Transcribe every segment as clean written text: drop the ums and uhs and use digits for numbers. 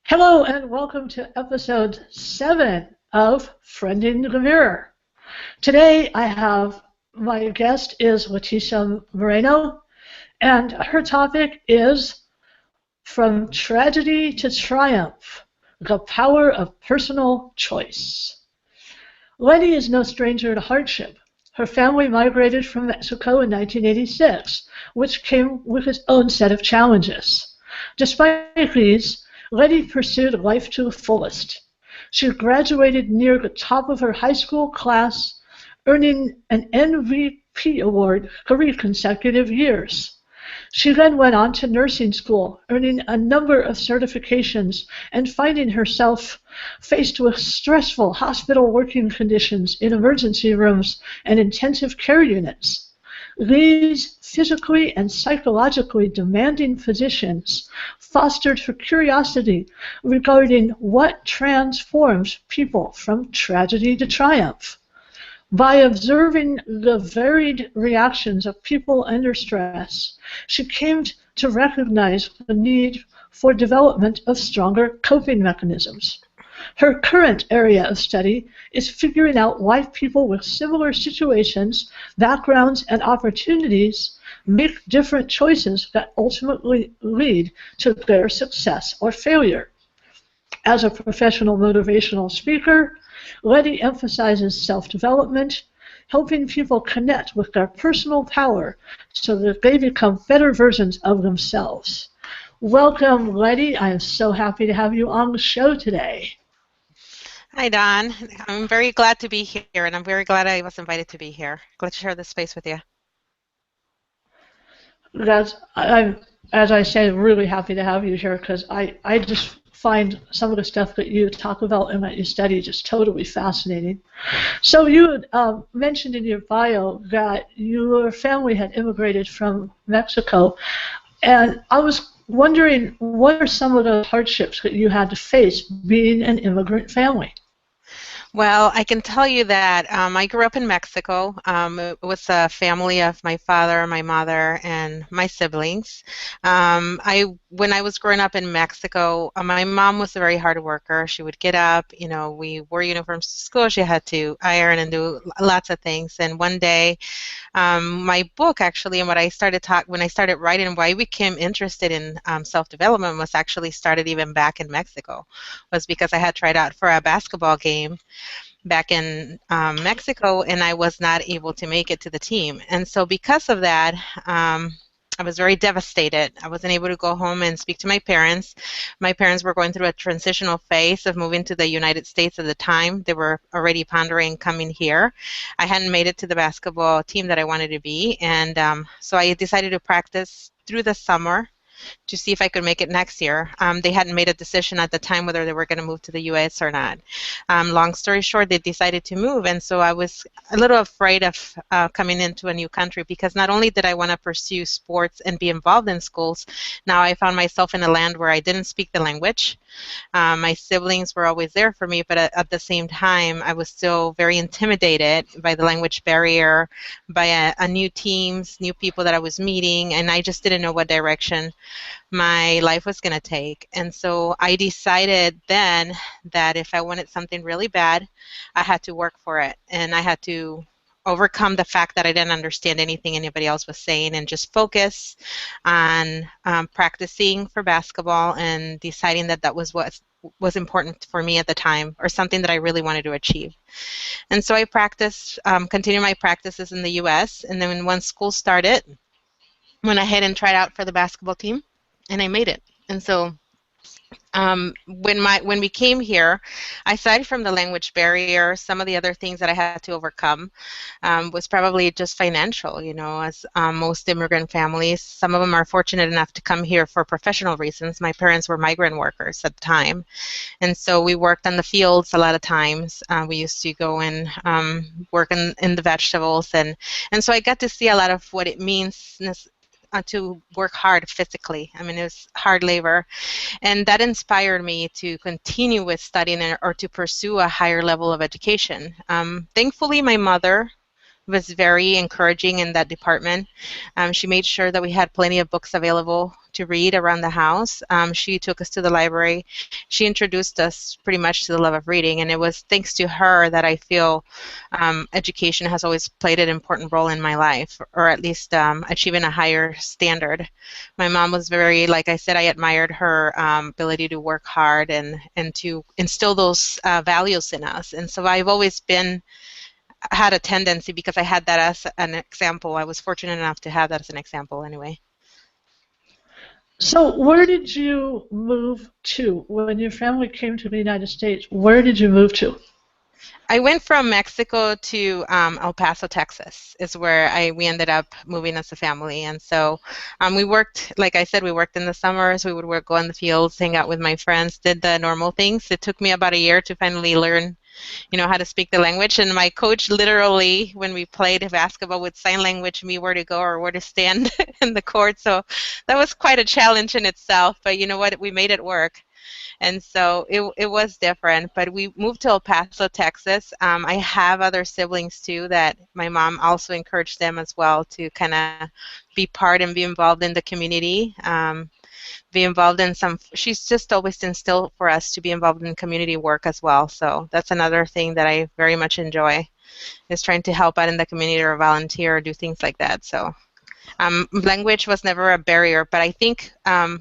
Hello and welcome to episode 7 of Friending the Mirror. Today I have my guest is Leticia Moreno, and her topic is From Tragedy to Triumph, the Power of Personal Choice. Lety is no stranger to hardship. Her family migrated from Mexico in 1986, which came with its own set of challenges. Despite these, Lety pursued life to the fullest. She graduated near the top of her high school class, earning an MVP award 3 consecutive years. She then went on to nursing school, earning a number of certifications and finding herself faced with stressful hospital working conditions in emergency rooms and intensive care units. These physically and psychologically demanding positions fostered her curiosity regarding what transforms people from tragedy to triumph. By observing the varied reactions of people under stress, she came to recognize the need for development of stronger coping mechanisms. Her current area of study is figuring out why people with similar situations, backgrounds, and opportunities make different choices that ultimately lead to their success or failure. As a professional motivational speaker, Lety emphasizes self-development, helping people connect with their personal power so that they become better versions of themselves. Welcome, Lety. I am so happy to have you on the show today. Hi, Don. I'm very glad to be here, and I'm very glad I was invited to be here. Glad to share this space with you. I'm, as I say, really happy to have you here because I just find some of the stuff that you talk about and that you study just totally fascinating. So you had mentioned in your bio that your family had immigrated from Mexico, and I was wondering what are some of the hardships that you had to face being an immigrant family? Well, I can tell you that I grew up in Mexico. It was a family of my father, my mother, and my siblings. When I was growing up in Mexico, my mom was a very hard worker. She would get up, we wore uniforms to school. She had to iron and do lots of things. And one day, my book actually, and when I started writing, and why I became interested in self-development was actually started even back in Mexico, was because I had tried out for a basketball game back in Mexico, and I was not able to make it to the team. And so because of that, I was very devastated. I wasn't able to go home and speak to my parents. My parents were going through a transitional phase of moving to the United States at the time. They were already pondering coming here. I hadn't made it to the basketball team that I wanted to be, and so I decided to practice through the summer to see if I could make it next year. They hadn't made a decision at the time whether they were going to move to the U.S. or not. Long story short, they decided to move, and so I was a little afraid of coming into a new country because not only did I want to pursue sports and be involved in schools, now I found myself in a land where I didn't speak the language. My siblings were always there for me, but at the same time, I was still very intimidated by the language barrier, by a new teams, new people that I was meeting, and I just didn't know what direction my life was going to take. And so I decided then that if I wanted something really bad, I had to work for it, and I had to overcome the fact that I didn't understand anything anybody else was saying and just focus on practicing for basketball and deciding that that was what was important for me at the time, or something that I really wanted to achieve. And so I practiced, continued my practices in the U.S., and then when school started, went ahead and tried out for the basketball team, and I made it. And so when we came here, aside from the language barrier, some of the other things that I had to overcome was probably just financial. As most immigrant families, some of them are fortunate enough to come here for professional reasons. My parents were migrant workers at the time, and so we worked on the fields a lot of times. We used to go and work in the vegetables, and so I got to see a lot of what it means to work hard physically. I mean, it was hard labor, and that inspired me to continue with studying or to pursue a higher level of education. Thankfully, my mother was very encouraging in that department. She made sure that we had plenty of books available to read around the house. She took us to the library. She introduced us pretty much to the love of reading, and it was thanks to her that I feel education has always played an important role in my life, or at least achieving a higher standard. My mom was very, like I said, I admired her ability to work hard and to instill those values in us. And so I've always had a tendency, because I had that as an example. I was fortunate enough to have that as an example anyway. So where did you move to? When your family came to the United States, where did you move to? I went from Mexico to El Paso, Texas, is where we ended up moving as a family. And so we worked, like I said, we worked in the summers. We would go in the fields, hang out with my friends, did the normal things. It took me about a year to finally learn, how to speak the language. And my coach literally, when we played basketball, would sign language me where to go or where to stand in the court. So that was quite a challenge in itself. But you know what? We made it work. And so it was different. But we moved to El Paso, Texas. I have other siblings too that my mom also encouraged them as well to kind of be part and be involved in the community. Be involved in she's just always instilled for us to be involved in community work as well. So that's another thing that I very much enjoy, is trying to help out in the community or volunteer or do things like that. So language was never a barrier, but I think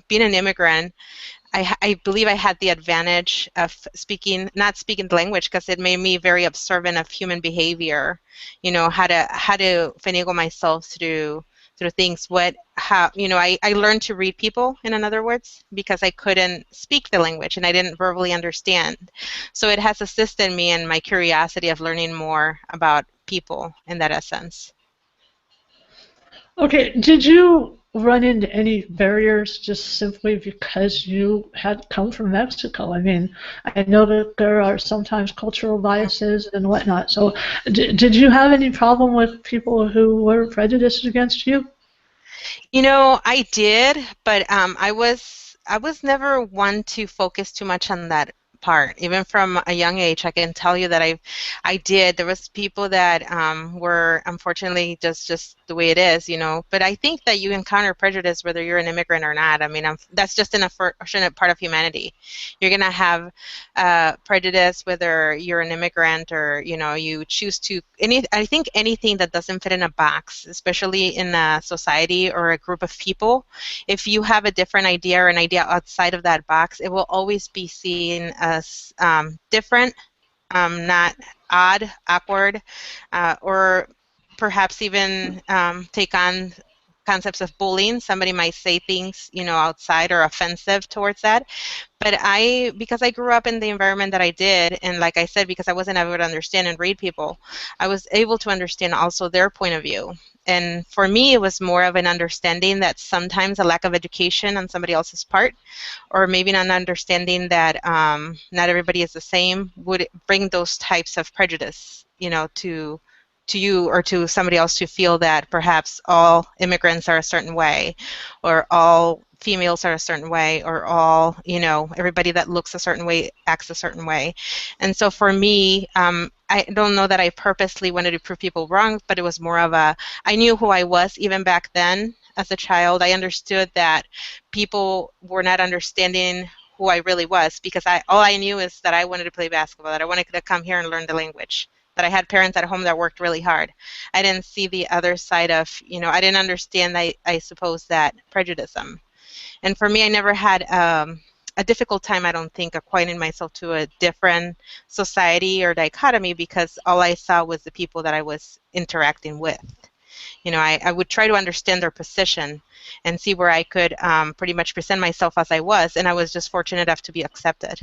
being an immigrant, I believe I had the advantage of not speaking the language, because it made me very observant of human behavior. How to finagle myself through things. I learned to read people, in other words, because I couldn't speak the language and I didn't verbally understand. So it has assisted me in my curiosity of learning more about people in that essence. Okay, did you run into any barriers just simply because you had come from Mexico? I mean, I know that there are sometimes cultural biases and whatnot. So did you have any problem with people who were prejudiced against you? I did, but I was never one to focus too much on that part. Even from a young age, I can tell you that I did. There was people that were unfortunately just the way it is, But I think that you encounter prejudice whether you're an immigrant or not. I mean, that's just an unfortunate part of humanity. You're gonna have prejudice whether you're an immigrant or you choose to I think anything that doesn't fit in a box, especially in a society or a group of people, if you have a different idea or an idea outside of that box, it will always be seen as different, not odd, awkward, or perhaps even take on concepts of bullying. Somebody might say things, outside or offensive towards that. But because I grew up in the environment that I did, and like I said, because I wasn't able to understand and read people, I was able to understand also their point of view. And for me, it was more of an understanding that sometimes a lack of education on somebody else's part, or maybe not understanding that not everybody is the same, would bring those types of prejudice, to you or to somebody else, to feel that perhaps all immigrants are a certain way, or all females are a certain way, or all, everybody that looks a certain way acts a certain way. And so for me, I don't know that I purposely wanted to prove people wrong, but it was more of I knew who I was even back then as a child. I understood that people were not understanding who I really was, because all I knew is that I wanted to play basketball, that I wanted to come here and learn the language, that I had parents at home that worked really hard. I didn't see the other side of, I didn't understand, I suppose, that prejudice. And for me, I never had a difficult time, I don't think, acquainting myself to a different society or dichotomy, because all I saw was the people that I was interacting with. I would try to understand their position and see where I could pretty much present myself as I was, and I was just fortunate enough to be accepted.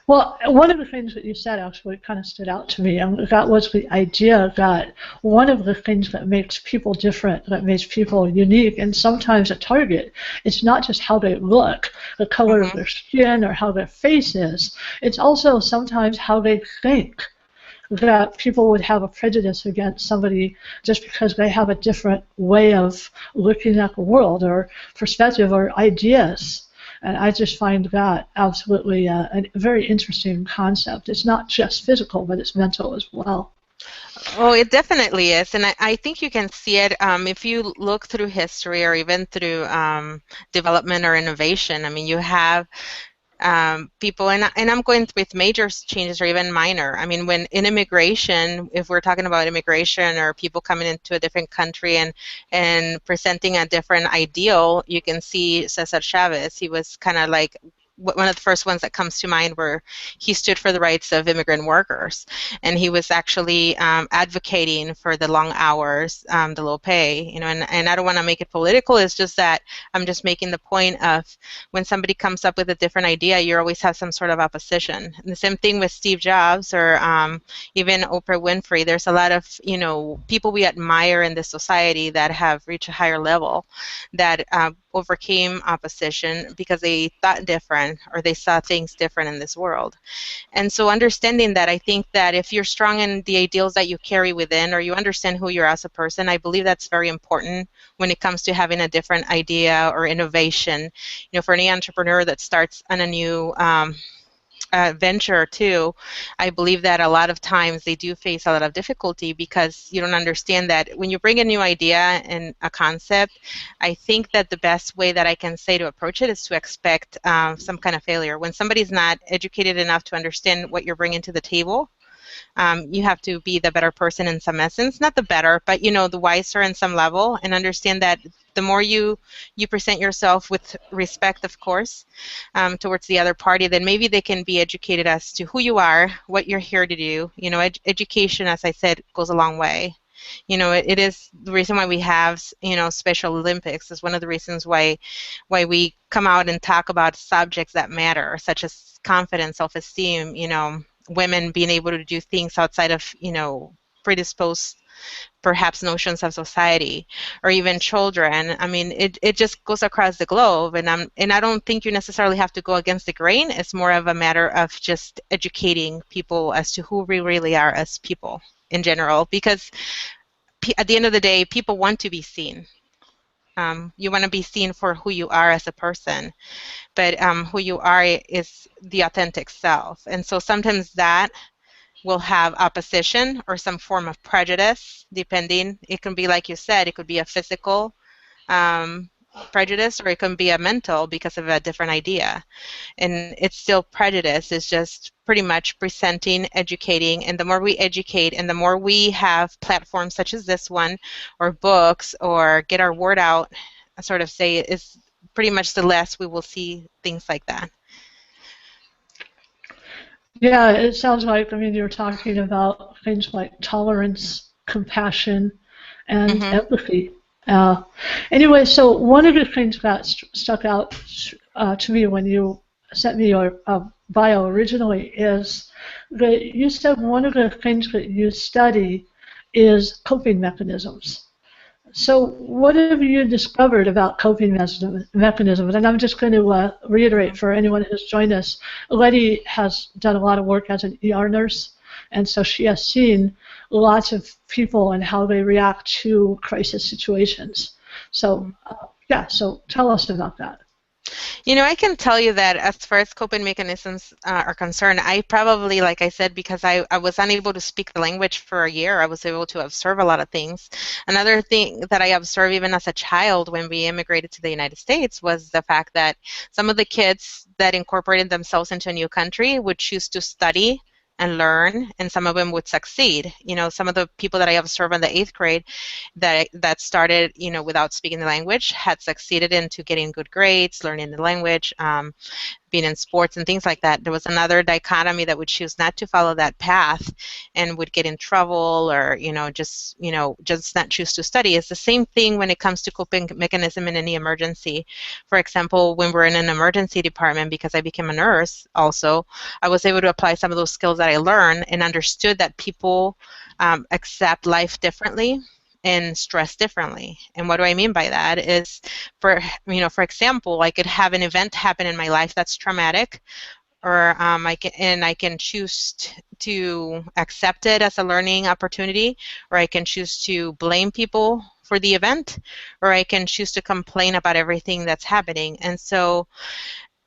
Well, one of the things that you said actually kind of stood out to me, and that was the idea that one of the things that makes people different, that makes people unique, and sometimes a target, it's not just how they look, the color of their skin, or how their face is. It's also sometimes how they think, that people would have a prejudice against somebody just because they have a different way of looking at the world, or perspective, or ideas. And I just find that absolutely a very interesting concept. It's not just physical, but it's mental as well. Oh, it definitely is. And I think you can see it if you look through history or even through development or innovation. I mean, you have people, and I'm going with major changes or even minor. I mean, when in immigration, if we're talking about immigration or people coming into a different country and presenting a different ideal, you can see Cesar Chavez. He was kind of like one of the first ones that comes to mind where he stood for the rights of immigrant workers, and he was actually advocating for the long hours, the low pay, and I don't want to make it political. It's just that I'm just making the point of when somebody comes up with a different idea, you always have some sort of opposition. And the same thing with Steve Jobs or even Oprah Winfrey. There's a lot of people we admire in this society that have reached a higher level that overcame opposition because they thought different or they saw things different in this world. And so understanding that, I think that if you're strong in the ideals that you carry within or you understand who you're as a person, I believe that's very important when it comes to having a different idea or innovation. For any entrepreneur that starts on a new venture too, I believe that a lot of times they do face a lot of difficulty because you don't understand that when you bring a new idea and a concept, I think that the best way that I can say to approach it is to expect some kind of failure. When somebody's not educated enough to understand what you're bringing to the table, you have to be the better person in some essence, not the better, but the wiser in some level, and understand that the more you present yourself with respect, of course, towards the other party, then maybe they can be educated as to who you are, what you're here to do. Education, as I said, goes a long way. It is the reason why we have, Special Olympics is one of the reasons why we come out and talk about subjects that matter, such as confidence, self-esteem, women being able to do things outside of, predisposed perhaps notions of society, or even children. I mean, it just goes across the globe, and I don't think you necessarily have to go against the grain. It's more of a matter of just educating people as to who we really are as people in general, because at the end of the day, people want to be seen. You want to be seen for who you are as a person, but who you are is the authentic self. And so sometimes that will have opposition or some form of prejudice, depending. It can be, like you said, it could be a physical um, prejudice, or it can be a mental because of a different idea. And it's still prejudice. It's just pretty much presenting, educating, and the more we educate and the more we have platforms such as this one or books or get our word out, I sort of say, is pretty much the less we will see things like that. Yeah, it sounds like, I mean, you're talking about things like tolerance, compassion, and Mm-hmm. empathy. Uh, anyway, so one of the things that stuck out to me when you sent me your bio originally is that you said one of the things that you study is coping mechanisms. So what have you discovered about coping mechanisms? And I'm just going to reiterate for anyone who's joined us, Lety has done a lot of work as an ER nurse, and so she has seen lots of people and how they react to crisis situations. So, yeah, so tell us about that. I can tell you that as far as coping mechanisms are concerned, I probably, like I said, because I was unable to speak the language for a year, I was able to observe a lot of things. Another thing that I observed even as a child when we immigrated to the United States was the fact that some of the kids that incorporated themselves into a new country would choose to study and learn, and some of them would succeed. Some of the people that I observed in the 8th grade that started, without speaking the language, had succeeded into getting good grades, learning the language, being in sports and things like that. There was another dichotomy that would choose not to follow that path and would get in trouble, or just not choose to study. It's the same thing when it comes to coping mechanism in any emergency. For example, when we're in an emergency department, because I became a nurse also, I was able to apply some of those skills that I learned and understood that people accept life differently and stress differently. And what do I mean by that is, for example, I could have an event happen in my life that's traumatic, or I can choose to accept it as a learning opportunity, or I can choose to blame people for the event, or I can choose to complain about everything that's happening. And so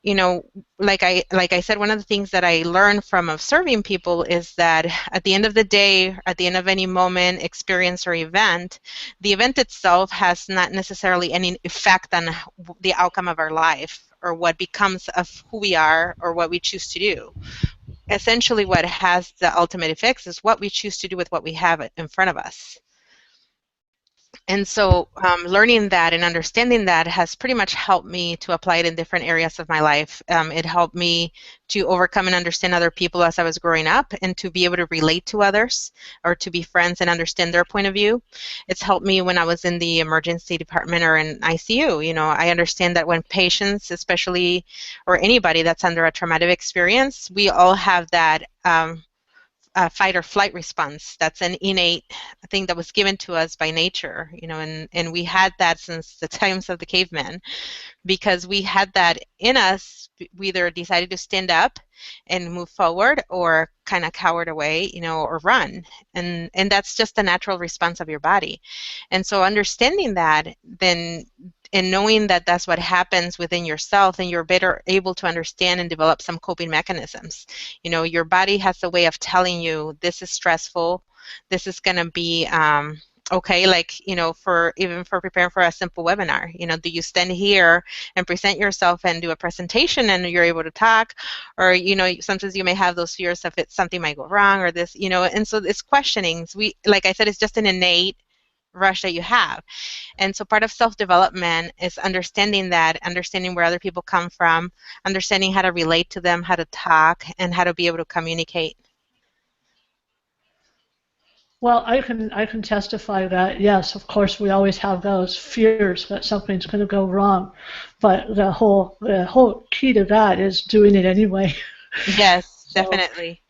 you know, like I said, one of the things that I learned from observing people is that at the end of the day, at the end of any moment, experience, or event, the event itself has not necessarily any effect on the outcome of our life or what becomes of who we are or what we choose to do. Essentially, what has the ultimate effects is what we choose to do with what we have in front of us. And so learning that and understanding that has pretty much helped me to apply it in different areas of my life. It helped me to overcome and understand other people as I was growing up and to be able to relate to others or to be friends and understand their point of view. It's helped me when I was in the emergency department or in ICU. You know, I understand that when patients, especially, or anybody that's under a traumatic experience, we all have that fight or flight response. That's an innate thing that was given to us by nature, you know, and we had that since the times of the cavemen, because we had that in us. We either decided to stand up and move forward or kind of cowered away, you know, or run. And that's just the natural response of your body. And so understanding that, then, and knowing that that's what happens within yourself, and you're better able to understand and develop some coping mechanisms. You know, your body has a way of telling you this is stressful, this is going to be okay, like, you know, for even for preparing for a simple webinar, you know, do you stand here and present yourself and do a presentation and you're able to talk? Or, you know, sometimes you may have those fears of it, something might go wrong or this, you know, and so it's questionings. Like I said, it's just an innate rush that you have. And so part of self-development is understanding that, understanding where other people come from, understanding how to relate to them, how to talk, and how to be able to communicate. Well, I can testify that yes, of course, we always have those fears that something's going to go wrong, but the whole key to that is doing it anyway. Yes, So definitely.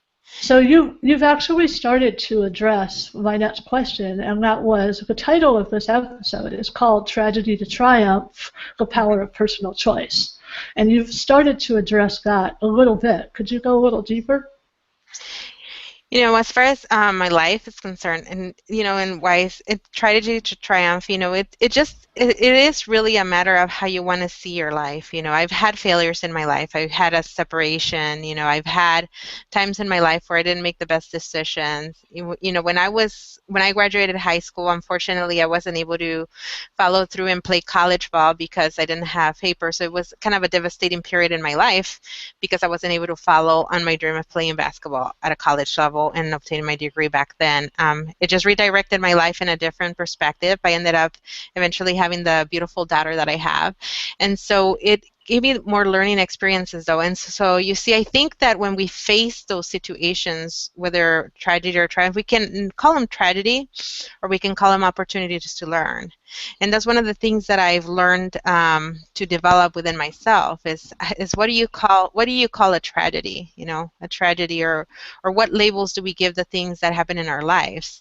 so you've actually started to address my next question, and that was the title of this episode is called Tragedy to Triumph: The Power of Personal Choice. And you've started to address that a little bit. Could you go a little deeper? You know, as far as my life is concerned, and you know, and why it tragedy to triumph, you know, it is really a matter of how you want to see your life. You know, I've had failures in my life. I've had a separation. You know, I've had times in my life where I didn't make the best decisions. You know, when I graduated high school, unfortunately, I wasn't able to follow through and play college ball because I didn't have papers. So it was kind of a devastating period in my life because I wasn't able to follow on my dream of playing basketball at a college level and obtaining my degree back then. It just redirected my life in a different perspective. I ended up eventually having the beautiful daughter that I have. And so it gave me more learning experiences though. And so you see, I think that when we face those situations, whether tragedy or triumph, we can call them tragedy or we can call them opportunities to learn. And that's one of the things that I've learned to develop within myself is what do you call a tragedy? You know, a tragedy, or what labels do we give the things that happen in our lives?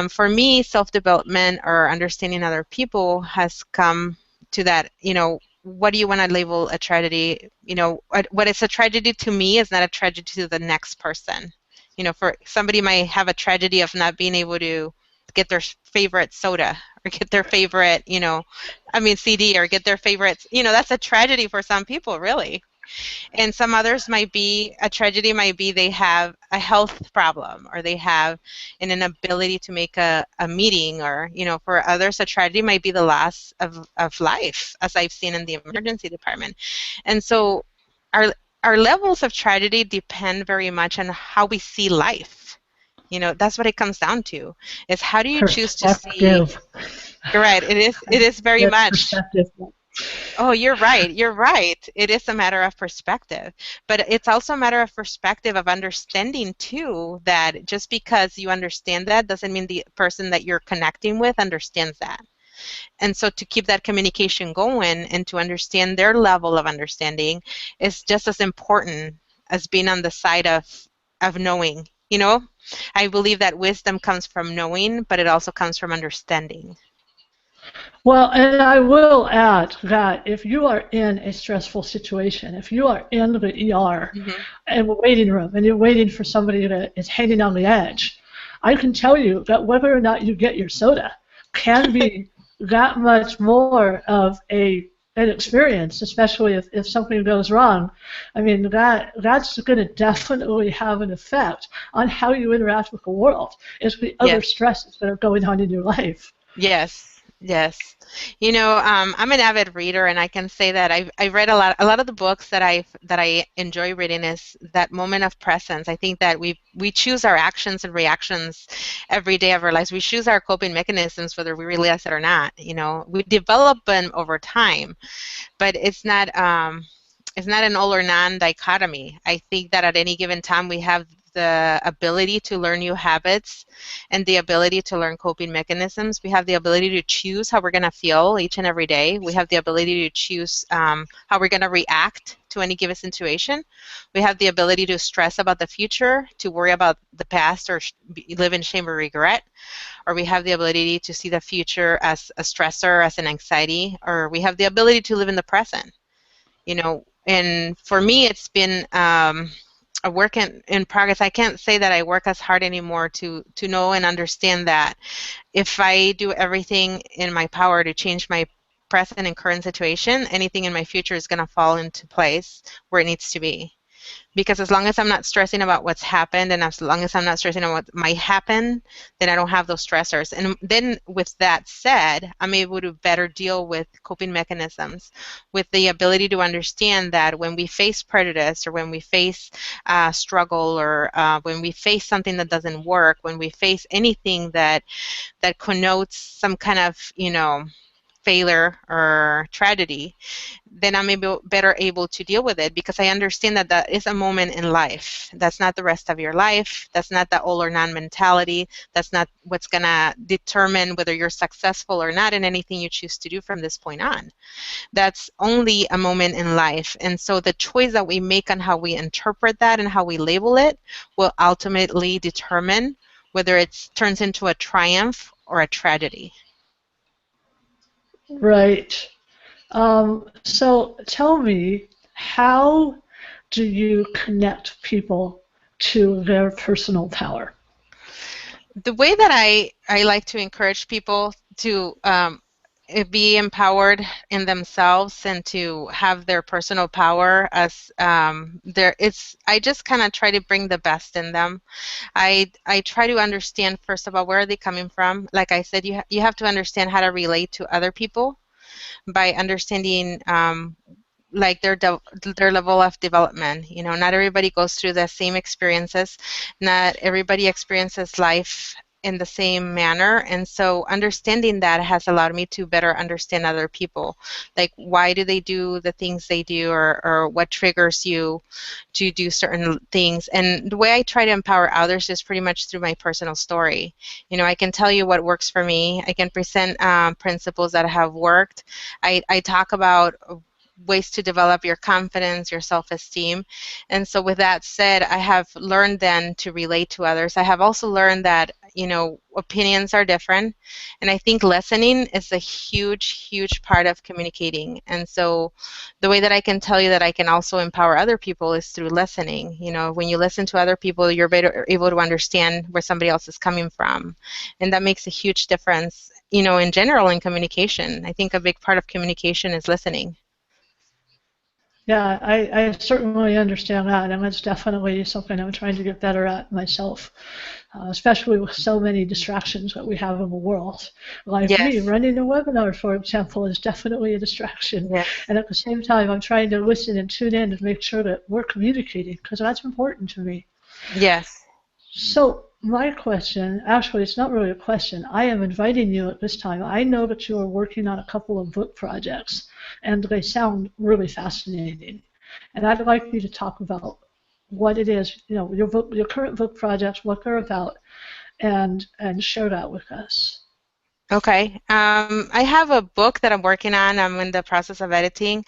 For me, self-development or understanding other people has come to that. You know, what do you want to label a tragedy? You know, what is a tragedy to me is not a tragedy to the next person. You know, for somebody might have a tragedy of not being able to get their favorite soda or get their favorite, you know, I mean CD, or get their favorites. You know, that's a tragedy for some people, really. And some others might be a tragedy might be they have a health problem or they have an inability to make a meeting, or you know, for others a tragedy might be the loss of life, as I've seen in the emergency department. And so our our levels of tragedy depend very much on how we see life. You know, that's what it comes down to, is how do you choose to see. Perspective. You're right, it is very That's much. perspective. Oh, you're right. You're right. It is a matter of perspective. But it's also a matter of perspective of understanding, too, that just because you understand that doesn't mean the person that you're connecting with understands that. And so to keep that communication going and to understand their level of understanding is just as important as being on the side of knowing. You know, I believe that wisdom comes from knowing, but it also comes from understanding. Well, and I will add that if you are in a stressful situation, if you are in the ER Hmm. and the waiting room and you're waiting for somebody that is hanging on the edge, I can tell you that whether or not you get your soda can be that much more of a an experience, especially if something goes wrong. I mean, that's going to definitely have an effect on how you interact with the world. It's the other Yes. stresses that are going on in your life. Yes, yes. I'm an avid reader, and I can say that I've read a lot. A lot of the books that I enjoy reading is that moment of presence. I think that we choose our actions and reactions every day of our lives. We choose our coping mechanisms, whether we realize it or not. We develop them over time, but it's not an all or none dichotomy. I think that at any given time we have the ability to learn new habits and the ability to learn coping mechanisms. We have the ability to choose how we're going to feel each and every day. We have the ability to choose how we're going to react to any given situation. We have the ability to stress about the future, to worry about the past, or live in shame or regret. Or we have the ability to see the future as a stressor, as an anxiety, or we have the ability to live in the present. And for me, it's been a work in progress. I can't say that I work as hard anymore to know and understand that if I do everything in my power to change my present and current situation, anything in my future is going to fall into place where it needs to be. Because as long as I'm not stressing about what's happened, and as long as I'm not stressing on what might happen, then I don't have those stressors. And then with that said, I'm able to better deal with coping mechanisms, with the ability to understand that when we face prejudice, or when we face struggle, or when we face something that doesn't work, when we face anything that connotes some kind of failure or tragedy, then I'm better able to deal with it, because I understand that that is a moment in life. That's not the rest of your life. That's not the all or none mentality. That's not what's going to determine whether you're successful or not in anything you choose to do from this point on. That's only a moment in life. And so the choice that we make on how we interpret that and how we label it will ultimately determine whether it turns into a triumph or a tragedy. Right. So tell me, how do you connect people to their personal power? The way that I like to encourage people to be empowered in themselves and to have their personal power as I just kind of try to bring the best in them. I try to understand, first of all, where are they coming from. Like I said, you have to understand how to relate to other people by understanding like their level of development. Not everybody goes through the same experiences. Not everybody experiences life in the same manner, and so understanding that has allowed me to better understand other people. Like, why do they do the things they do, or what triggers you to do certain things. And the way I try to empower others is pretty much through my personal story. I can tell you what works for me. I can present principles that have worked. I talk about ways to develop your confidence, your self-esteem. And so with that said, I have learned then to relate to others. I have also learned that, opinions are different. And I think listening is a huge, huge part of communicating. And so the way that I can tell you that I can also empower other people is through listening. When you listen to other people, you're better able to understand where somebody else is coming from. And that makes a huge difference, in general in communication. I think a big part of communication is listening. Yeah, I certainly understand that, and that's definitely something I'm trying to get better at myself, especially with so many distractions that we have in the world. Like me, Yes. running a webinar, for example, is definitely a distraction. Yes. And at the same time, I'm trying to listen and tune in and make sure that we're communicating, because that's important to me. Yes. So my question, actually, it's not really a question. I am inviting you at this time. I know that you are working on a couple of book projects, and they sound really fascinating. And I'd like you to talk about what it is, your current book projects, what they're about, and share that with us. Okay. I have a book that I'm working on. I'm in the process of editing.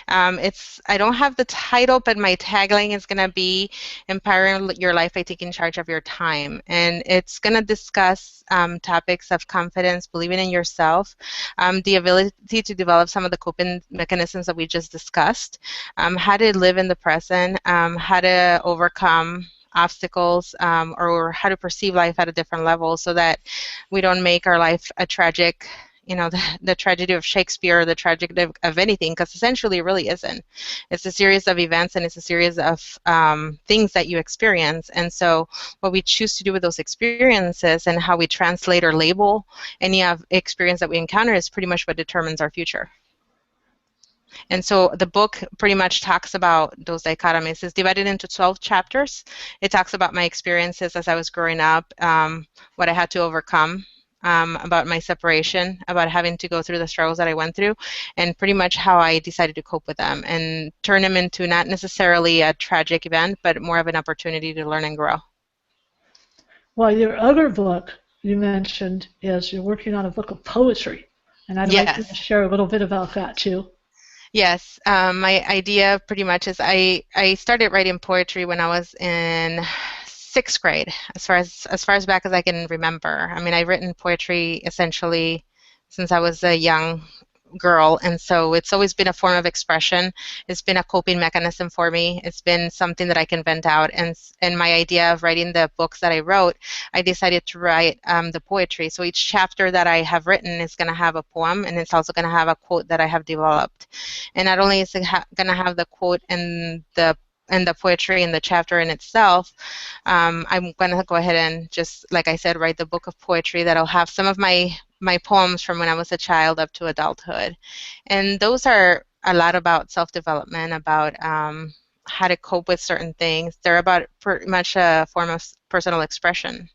I don't have the title, but my tagline is going to be Empowering Your Life by Taking Charge of Your Time. And it's going to discuss topics of confidence, believing in yourself, the ability to develop some of the coping mechanisms that we just discussed, how to live in the present, how to overcome obstacles, or how to perceive life at a different level so that we don't make our life a tragic the tragedy of Shakespeare, the tragedy of anything, because essentially it really isn't. It's a series of events and it's a series of things that you experience. And so what we choose to do with those experiences and how we translate or label any of experience that we encounter is pretty much what determines our future. And so the book pretty much talks about those dichotomies. It's divided into 12 chapters. It talks about my experiences as I was growing up, what I had to overcome, about my separation, about having to go through the struggles that I went through, and pretty much how I decided to cope with them and turn them into not necessarily a tragic event, but more of an opportunity to learn and grow. Well, your other book you mentioned is you're working on a book of poetry, and I'd like you to Yes. share a little bit about that too. Yes, my idea pretty much is I started writing poetry when I was in sixth grade, as far as back as I can remember. I mean, I've written poetry essentially since I was a young girl, and so it's always been a form of expression. It's been a coping mechanism for me. It's been something that I can vent out. And my idea of writing the books that I wrote, I decided to write the poetry. So each chapter that I have written is going to have a poem, and it's also going to have a quote that I have developed. And not only is it going to have the quote and the poetry in the chapter in itself, I'm going to go ahead and just, like I said, write the book of poetry that'll have some of my poems from when I was a child up to adulthood. And those are a lot about self-development, about how to cope with certain things. They're about pretty much a form of personal expression.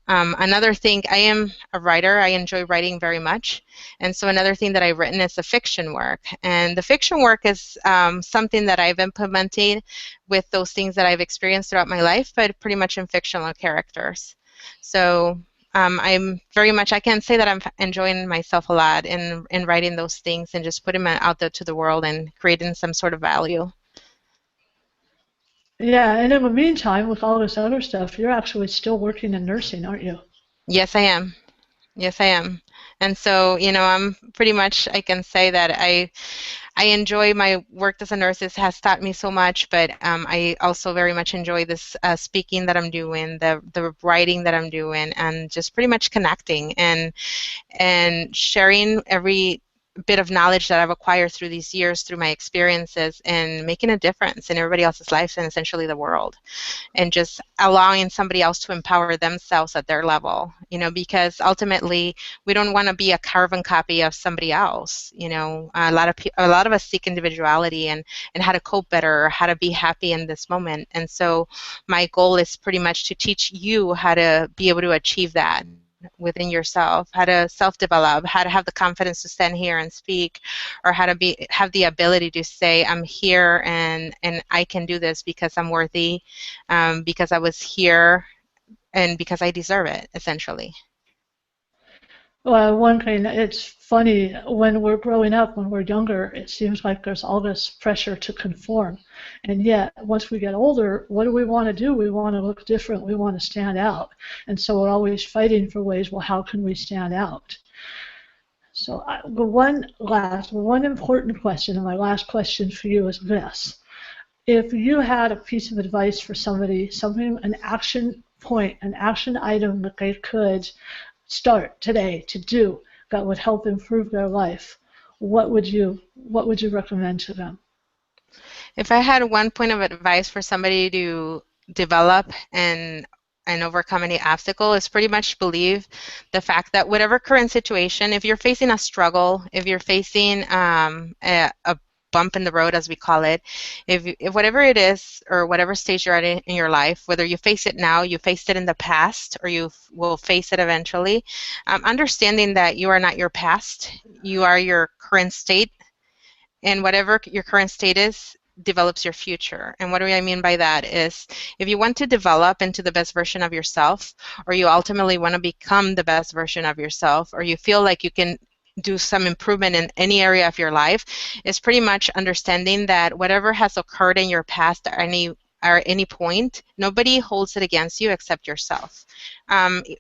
Another thing, I am a writer. I enjoy writing very much. And so another thing that I've written is the fiction work. And the fiction work is something that I've implemented with those things that I've experienced throughout my life, but pretty much in fictional characters. So I'm very much, I can say that I'm enjoying myself a lot in writing those things and just putting them out there to the world and creating some sort of value. Yeah, and in the meantime, with all this other stuff, you're actually still working in nursing, aren't you? Yes, I am. Yes, I am. And so, I'm pretty much, I can say that I enjoy my work as a nurse. It has taught me so much, but I also very much enjoy this speaking that I'm doing, the writing that I'm doing, and just pretty much connecting and sharing every bit of knowledge that I've acquired through these years, through my experiences, and making a difference in everybody else's lives and essentially the world, and just allowing somebody else to empower themselves at their level, because ultimately we don't want to be a carbon copy of somebody else. A lot of us seek individuality and how to cope better, how to be happy in this moment. And so my goal is pretty much to teach you how to be able to achieve that within yourself, how to self-develop, how to have the confidence to stand here and speak, or how to have the ability to say, I'm here and I can do this because I'm worthy, because I was here, and because I deserve it, essentially. Well, one thing, it's funny, when we're growing up, when we're younger, it seems like there's all this pressure to conform. And yet, once we get older, what do we want to do? We want to look different. We want to stand out. And so we're always fighting for ways, well, how can we stand out? So the one important question, and my last question for you is this. If you had a piece of advice for somebody, something, an action point, an action item that they could start today to do that would help improve their life, what would you recommend to them? If I had one point of advice for somebody to develop and overcome any obstacle, is pretty much believe the fact that whatever current situation, if you're facing a struggle, if you're facing a bump in the road, as we call it, if whatever it is or whatever stage you're at in your life, whether you face it now, you faced it in the past, or you will face it eventually, understanding that you are not your past, you are your current state, and whatever your current state is develops your future. And what do I mean by that is, if you want to develop into the best version of yourself, or you ultimately want to become the best version of yourself, or you feel like you can do some improvement in any area of your life, is pretty much understanding that whatever has occurred in your past or any point, nobody holds it against you except yourself.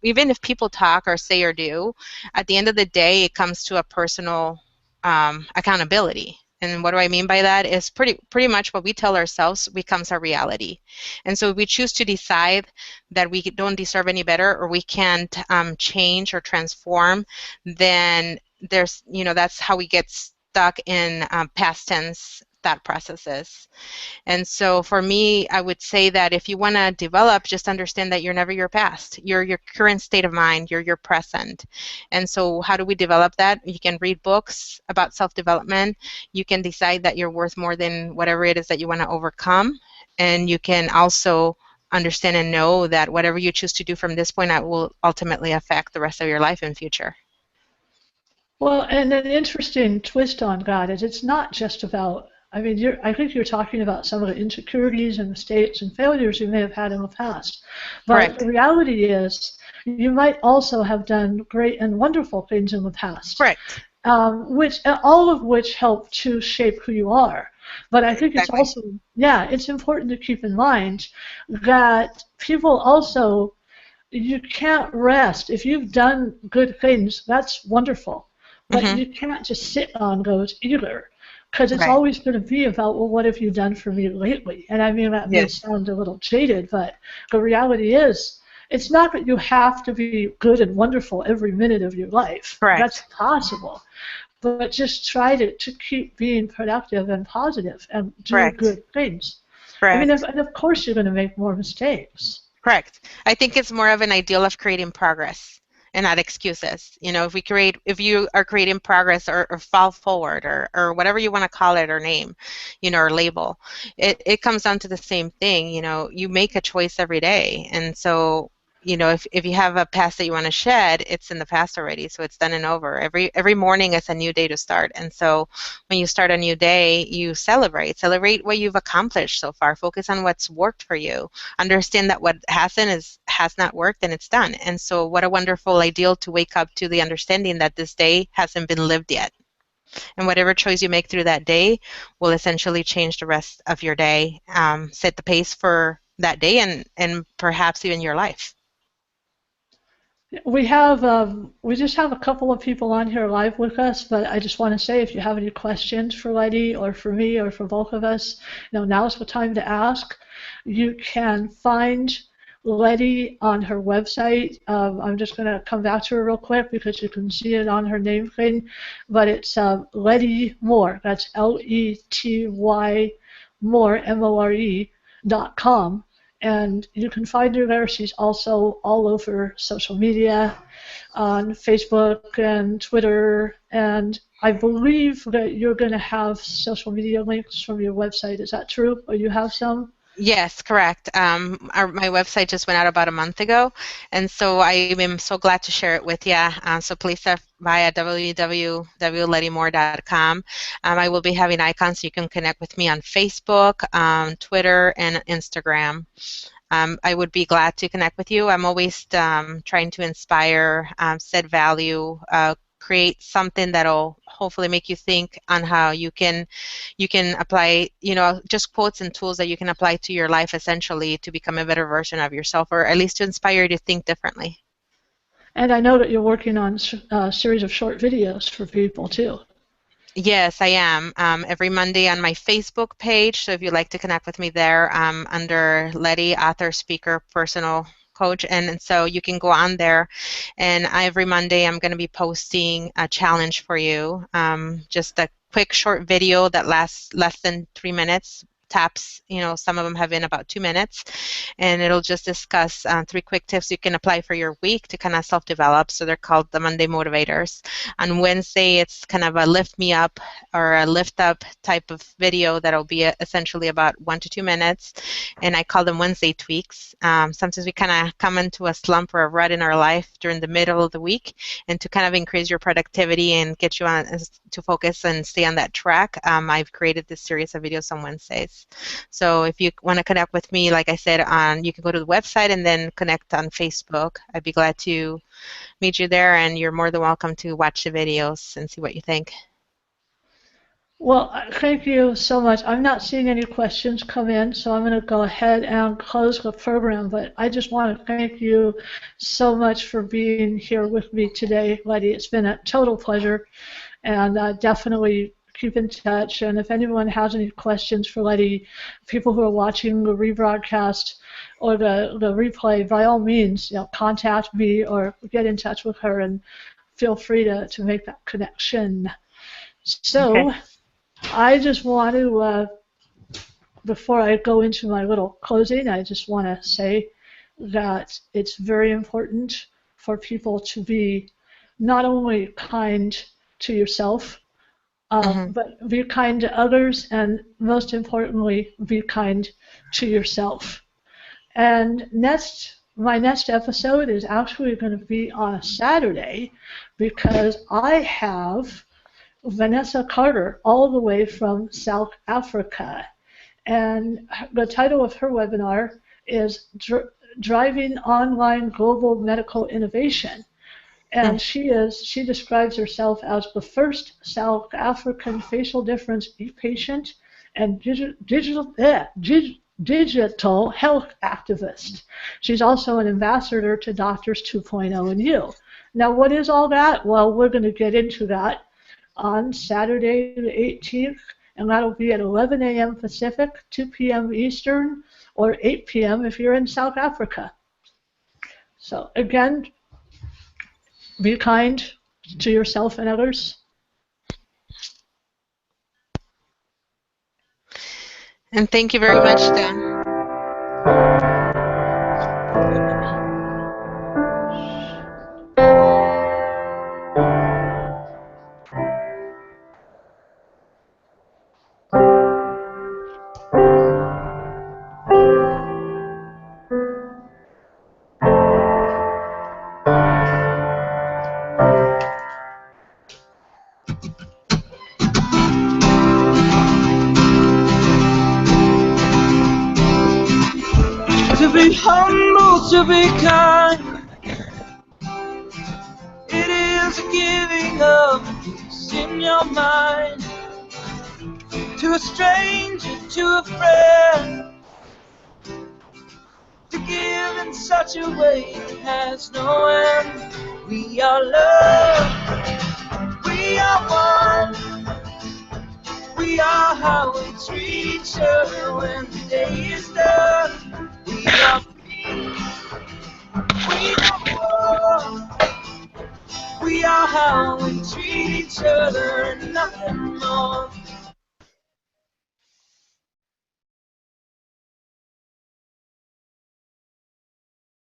Even if people talk or say or do, at the end of the day, it comes to a personal accountability. And what do I mean by that is pretty much what we tell ourselves becomes our reality. And so if we choose to decide that we don't deserve any better, or we can't change or transform, then that's how we get stuck in past tense thought processes. And so for me, I would say that if you want to develop, just understand that you're never your past. You're your current state of mind. You're your present. And so how do we develop that? You can read books about self-development. You can decide that you're worth more than whatever it is that you want to overcome. And you can also understand and know that whatever you choose to do from this point out will ultimately affect the rest of your life and future. Well, and an interesting twist on that is it's not just about, I mean, I think you're talking about some of the insecurities and mistakes and failures you may have had in the past. But Correct. the reality is you might also have done great and wonderful things in the past, Correct. all of which help to shape who you are. But I think it's Exactly. also, yeah, it's important to keep in mind that people also, you can't rest. If you've done good things, that's wonderful. But Mm-hmm. you can't just sit on those either. Because it's Right. always going to be about, well, what have you done for me lately? And I mean, that may Yes. sound a little jaded, but the reality is, it's not that you have to be good and wonderful every minute of your life. That's Correct. possible. But just try to keep being productive and positive and do Correct. good things. I mean, Correct. and of course you're going to make more mistakes. Correct. I think it's more of an ideal of creating progress and not excuses. If you are creating progress, or fall forward, or whatever you want to call it or name, or label, it comes down to the same thing. You make a choice every day. And so, if you have a past that you want to shed, it's in the past already. So it's done and over. Every morning is a new day to start. And so when you start a new day, you celebrate what you've accomplished so far. Focus on what's worked for you. Understand that what has not worked, and it's done. And so what a wonderful ideal to wake up to the understanding that this day hasn't been lived yet. And whatever choice you make through that day will essentially change the rest of your day, set the pace for that day, and perhaps even your life. We just have a couple of people on here live with us, but I just want to say if you have any questions for Lety or for me or for both of us, now's the time to ask. You can find Lety on her website. I'm just going to come back to her real quick because you can see it on her name thing, but it's Lety More. That's Lety More, MORE.com. And you can find her there. She's also all over social media, on Facebook and Twitter. And I believe that you're going to have social media links from your website. Is that true? Or you have some? Yes, correct. My website just went out about a month ago, and so I am so glad to share it with you. So please stop by at www.letymore.com. I will be having icons so you can connect with me on Facebook, Twitter, and Instagram. I would be glad to connect with you. I'm always trying to inspire, set value, create something that'll hopefully make you think on how you can apply, just quotes and tools that you can apply to your life essentially to become a better version of yourself, or at least to inspire you to think differently. And I know that you're working on a series of short videos for people too. Yes, I am. Every Monday on my Facebook page. So if you'd like to connect with me there, under Lety, author, speaker, personal coach. And so you can go on there. And every Monday I'm going to be posting a challenge for you. Just a quick short video that lasts less than 3 minutes. Taps, some of them have been about 2 minutes, and it'll just discuss 3 quick tips you can apply for your week to kind of self-develop. So they're called the Monday Motivators. On Wednesday, it's kind of a lift me up or a lift up type of video that'll be essentially about 1 to 2 minutes, and I call them Wednesday tweaks. Sometimes we kind of come into a slump or a rut in our life during the middle of the week, and to kind of increase your productivity and get you on to focus and stay on that track, I've created this series of videos on Wednesdays. So if you want to connect with me, like I said, you can go to the website and then connect on Facebook. I'd be glad to meet you there, and you're more than welcome to watch the videos and see what you think. Well, thank you so much. I'm not seeing any questions come in, so I'm going to go ahead and close the program. But I just want to thank you so much for being here with me today, Lety. It's been a total pleasure, and definitely keep in touch. And if anyone has any questions for Lety, people who are watching the rebroadcast or the replay, by all means, contact me or get in touch with her, and feel free to make that connection. So Okay. I just want to, before I go into my little closing, I just want to say that it's very important for people to be not only kind to yourself, but be kind to others, and most importantly, be kind to yourself. And my next episode is actually going to be on a Saturday, because I have Vanessa Carter all the way from South Africa. And the title of her webinar is Driving Online Global Medical Innovation. And she describes herself as the first South African facial difference patient and digital health activist. She's also an ambassador to Doctors 2.0 and You. Now, what is all that? Well, we're going to get into that on Saturday the 18th, and that'll be at 11 a.m. Pacific, 2 p.m. Eastern, or 8 p.m. if you're in South Africa. So again, be kind to yourself and others. And thank you very much, Dan. To be humble, to be kind, it is a giving of peace in your mind. To a stranger, to a friend, to give in such a way that has no end. We are love, we are one, we are how we treat each other when the day is done. We are peace, we are war, we are how we treat each other and nothing more.